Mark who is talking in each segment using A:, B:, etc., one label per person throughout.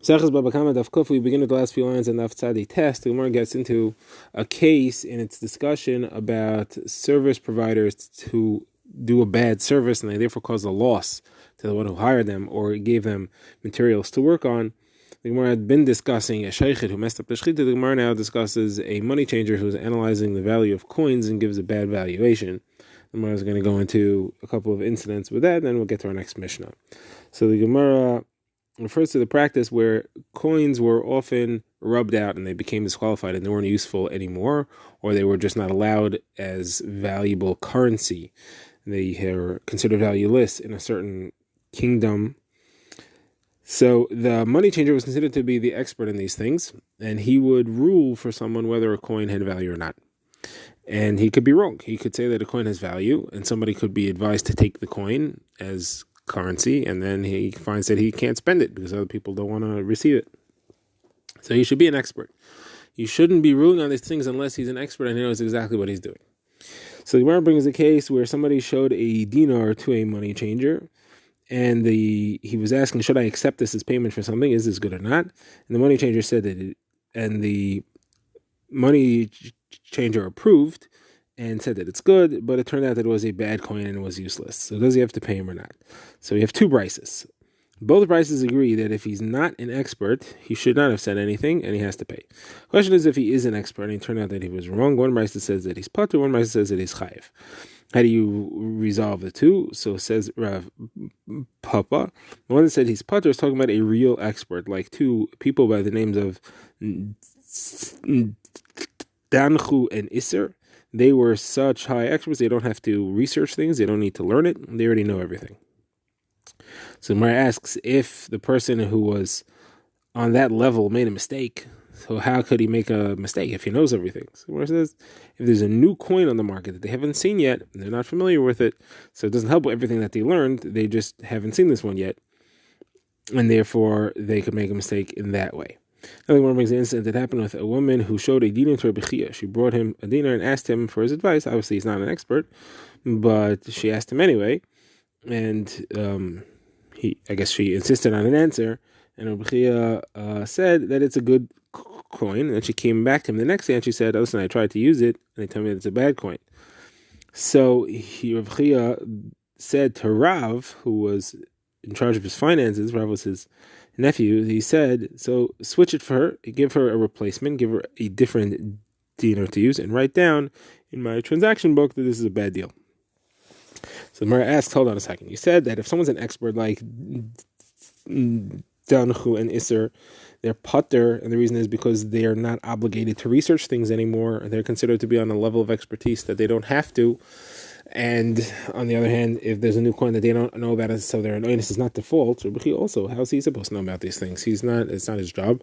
A: Bava Kamma Daf Kuf. We begin with the last few lines and Daf Tzadi test. The Gemara gets into a case in its discussion about service providers who do a bad service and they therefore cause a loss to the one who hired them or gave them materials to work on. The Gemara had been discussing a shaykhid who messed up the shechita. The Gemara now discusses a money changer who's analyzing the value of coins and gives a bad valuation. The Gemara is going to go into a couple of incidents with that, and then we'll get to our next Mishnah. So the Gemara refers to the practice where coins were often rubbed out and they became disqualified and they weren't useful anymore, or they were just not allowed as valuable currency. They are considered valueless in a certain kingdom. So the money changer was considered to be the expert in these things, and he would rule for someone whether a coin had value or not. And he could be wrong. He could say that a coin has value, and somebody could be advised to take the coin as currency, and then he finds that he can't spend it because other people don't want to receive it. So he should be an expert. You shouldn't be ruling on these things unless he's an expert and he knows exactly what he's doing. So the Gemara brings a case where somebody showed a dinar to a money changer, and he was asking, should I accept this as payment for something? Is this good or not? And the money changer said that and the money changer approved and said that it's good, but it turned out that it was a bad coin and it was useless. So does he have to pay him or not? So we have two brises. Both brises agree that if he's not an expert, he should not have said anything and he has to pay. The question is if he is an expert and it turned out that he was wrong. One brise says that he's patur, one brise says that he's chayiv. How do you resolve the two? So it says Rav Papa. The one that said he's patur is talking about a real expert, like two people by the names of Danchu and Isser. They were such high experts, they don't have to research things, they don't need to learn it, they already know everything. So Mara asks if the person who was on that level made a mistake, so how could he make a mistake if he knows everything? So Mara says, if there's a new coin on the market that they haven't seen yet, they're not familiar with it, so it doesn't help with everything that they learned, they just haven't seen this one yet, and therefore they could make a mistake in that way. Another one brings an incident that happened with a woman who showed a dinar to Rabbi Chia. She brought him a dinar and asked him for his advice. Obviously, he's not an expert, but she asked him anyway, and she insisted on an answer. And Rabbi Chia said that it's a good coin. And she came back to him the next day and she said, "Listen, I tried to use it, and they told me that it's a bad coin." So Rabbi Chia said to Rav, who was in charge of his finances, Rav was his nephew, he said, so switch it for her, give her a replacement, give her a different dinar to use, and write down in my transaction book that this is a bad deal. So the Mara asks, hold on a second, you said that if someone's an expert like Danchu and Isser, they're patur, and the reason is because they are not obligated to research things anymore, they're considered to be on a level of expertise that they don't have to. And on the other hand, if there's a new coin that they don't know about, so their annoyance is not the fault, Rabbi also, how is he supposed to know about these things? It's not his job.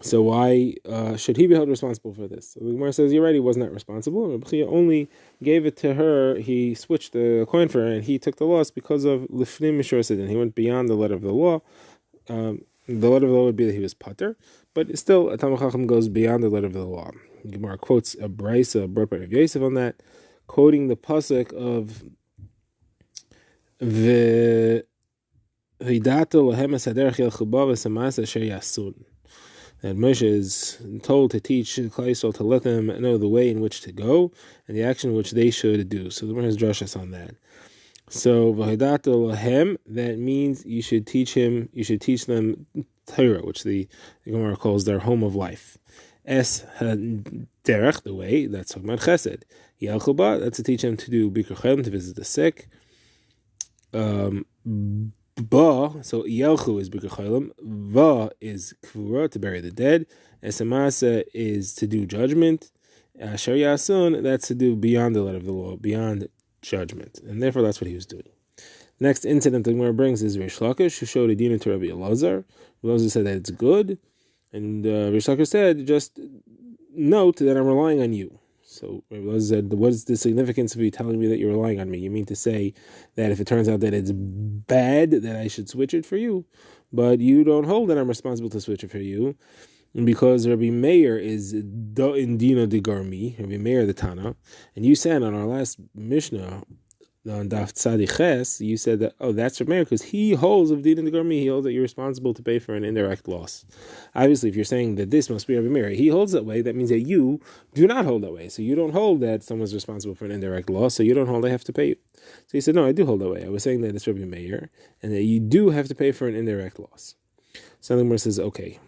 A: So why should he be held responsible for this? So the Gemara says, you're right, he was not responsible. Rabbi only gave it to her, he switched the coin for her, and he took the loss because of Lifnim Mishur Sidin. He went beyond the letter of the law. The letter of the law would be that he was patur, but still, a Talmid Chacham goes beyond the letter of the law. The Gemara quotes a brisa brought by Rav Yosef on that, quoting the pasuk of V'hidato lahem es haderech yelchuba v'samas asher yasun. That Moshe is told to teach Klal Yisrael to let them know the way in which to go and the action which they should do. So the Gemara has drashas on that. So v'hidato lahem, that means you should teach them Torah, which the Gemara calls their home of life. Es haderech, the way, that's talking about chesed. Yelchuba, that's to teach them to do Bikur Chayim, to visit the sick. Ba, so Yelchu is Bikur Chayim. Va is Kvura, to bury the dead. Esamasa is to do judgment. Asher Yasun, that's to do beyond the letter of the law, beyond judgment. And therefore that's what he was doing. Next incident the Gemara brings is Rish Lakish, who showed a dinar to Rabbi Elazar. Rabbi Elazar said that it's good. And Rish Lakish said, just note that I'm relying on you. So Rabbi Elazar said, what is the significance of you telling me that you're relying on me? You mean to say that if it turns out that it's bad, that I should switch it for you? But you don't hold that I'm responsible to switch it for you, because Rabbi Meir is in Dina de Garmi, Rabbi Meir the Tana, and you said on our last Mishnah on Daf Tzadi you said that, oh, that's Rabbi Meir because he holds of Din and the Garmi, he holds that you're responsible to pay for an indirect loss. Obviously, if you're saying that this must be Rabbi Meir, he holds that way, that means that you do not hold that way. So you don't hold that someone's responsible for an indirect loss, so you don't hold they have to pay you. So he said, no, I do hold that way. I was saying that it's Rabbi Meir, and that you do have to pay for an indirect loss. So the Gemara says, okay,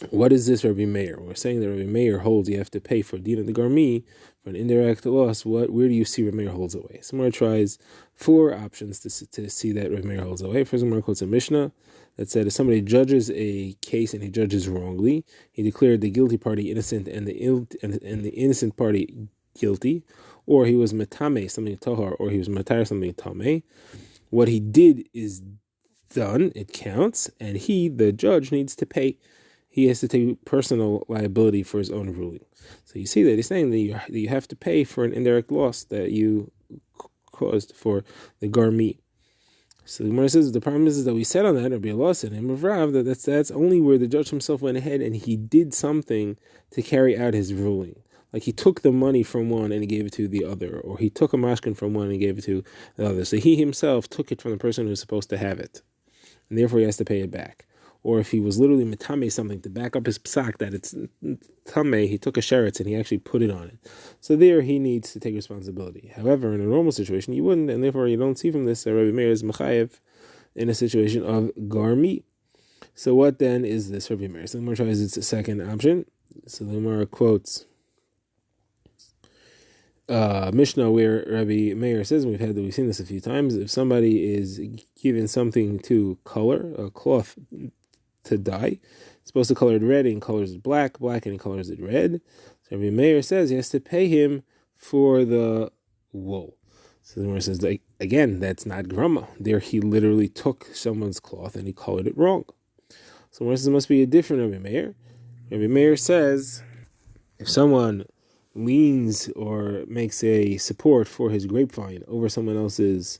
A: what is this Rabbi Meir? We're saying that Rabbi Meir holds you have to pay for Din and the Garmi for an indirect loss. Where do you see Rabbi Meir holds away? Somewhere tries 4 options to see that Rabbi Meir holds away. First, Gemara quotes a Mishnah that said if somebody judges a case and he judges wrongly, he declared the guilty party innocent and the innocent party guilty, or he was metame something tahar, or he was matar something tameh. What he did is done; it counts, and he, the judge, needs to pay. He has to take personal liability for his own ruling. So you see that he's saying that you have to pay for an indirect loss that you caused for the garmi. So the Gemara says the problem is that we said on that, there'll be a loss in him of Rav, that's only where the judge himself went ahead and he did something to carry out his ruling. Like he took the money from one and he gave it to the other, or he took a mashkin from one and he gave it to the other. So he himself took it from the person who's supposed to have it, and therefore he has to pay it back. Or if he was literally metame something to back up his psak that it's tame, he took a sheretz and he actually put it on it. So there he needs to take responsibility. However, in a normal situation, you wouldn't, and therefore you don't see from this Rabbi Meir is mechayev in a situation of garmi. So what then is this Rabbi Meir? So the Gemara tries its second option. So the Gemara quotes Mishnah where Rabbi Meir says, we've seen this a few times, if somebody is given something to color, a cloth to dye, it's supposed to color it red and colors it black, and he colors it red. So Rabbi Meir says he has to pay him for the wool. So the Gemara says, again, that's not grama. There he literally took someone's cloth and he colored it wrong. So the Gemara says it must be a different Rabbi Meir. Rabbi Meir says if someone leans or makes a support for his grapevine over someone else's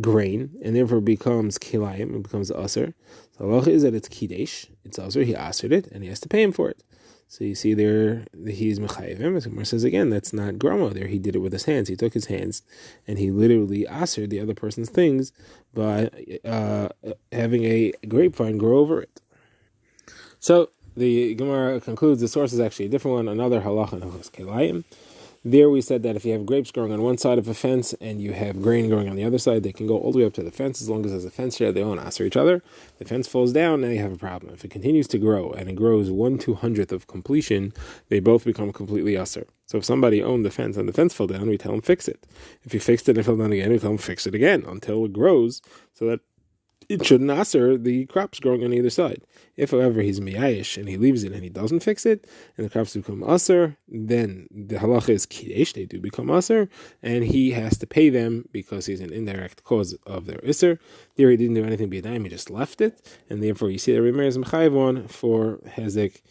A: grain, and therefore becomes kilayim, it becomes aser. So halacha is that it's kidesh, it's aser, he asered it, and he has to pay him for it. So you see there, he's mechayev him. The Gemara says again, that's not grama. There he did it with his hands. He took his hands, and he literally asered the other person's things by having a grapevine grow over it. So the Gemara concludes the source is actually a different one, another halacha in Hilchos Kilayim. There we said that if you have grapes growing on one side of a fence and you have grain growing on the other side, they can go all the way up to the fence as long as there's a fence there. They don't aser each other. The fence falls down, now you have a problem. If it continues to grow and it grows 1/200th of completion, they both become completely aser. So if somebody owned the fence and the fence fell down, we tell him fix it. If he fixed it and it fell down again, we tell him fix it again until it grows so that it shouldn't aser the crops growing on either side. If, however, he's miyayish and he leaves it and he doesn't fix it, and the crops become aser, then the halacha is kidesh, they do become aser, and he has to pay them because he's an indirect cause of their iser. There he didn't do anything b'yadayim, he just left it, and therefore you see that Rabbi Meir is mechayev one for hezek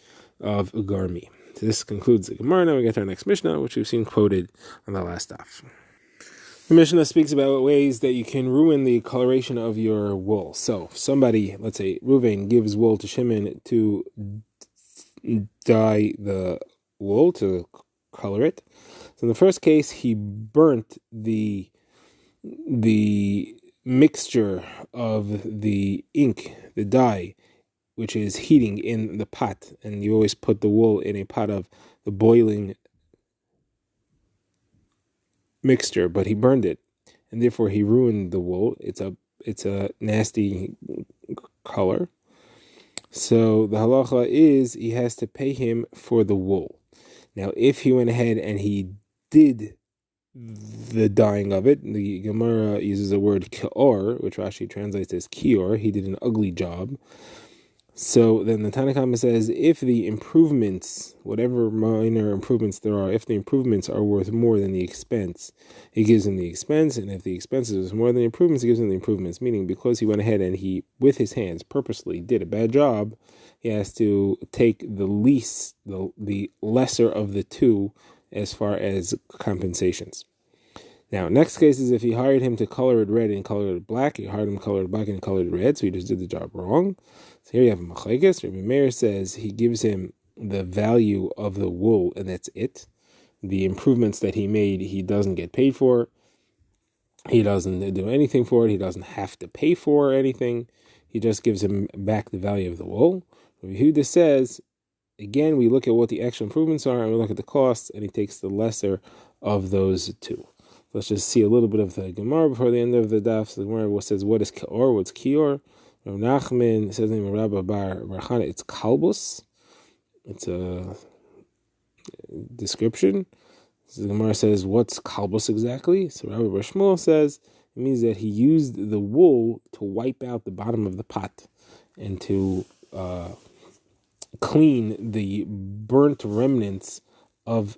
A: of garmi. So this concludes the Gemara. Now we get to our next Mishnah, which we've seen quoted on the last daf. The Mishnah speaks about ways that you can ruin the coloration of your wool. So, if somebody, let's say Reuven, gives wool to Shimon to dye the wool, to color it. So in the first case, he burnt the mixture of the ink, the dye, which is heating in the pot. And you always put the wool in a pot of the boiling mixture, but he burned it, and therefore he ruined the wool. It's a nasty color. So the halacha is he has to pay him for the wool. Now, if he went ahead and he did the dyeing of it, the Gemara uses the word kior, which Rashi translates as kior. He did an ugly job. So then the Tanna Kamma says, if the improvements, whatever minor improvements there are, if the improvements are worth more than the expense, he gives him the expense, and if the expense is more than the improvements, he gives him the improvements, meaning because he went ahead and he, with his hands, purposely did a bad job, he has to take the lesser of the two as far as compensations. Now, next case is if he hired him to color it red and color it black. He hired him to color it black and color it red, so he just did the job wrong. So here you have a machlekes. Rabbi Meir says he gives him the value of the wool, and that's it. The improvements that he made, he doesn't get paid for. He doesn't do anything for it. He doesn't have to pay for anything. He just gives him back the value of the wool. Yehuda says, again, we look at what the extra improvements are and we look at the costs, and he takes the lesser of those two. Let's just see a little bit of the Gemara before the end of the daf. So the Gemara says, what is Kior? What's Kior? Rav Nachman says, name of Rabbi Bar Barchana, it's Kalbus. It's a description. So the Gemara says, what's Kalbus exactly? So Rabbi Bar Shmuel says, it means that he used the wool to wipe out the bottom of the pot and to clean the burnt remnants of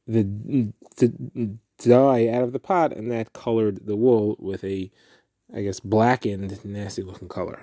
A: the dye out of the pot, and that colored the wool with a, I guess, blackened, nasty looking color.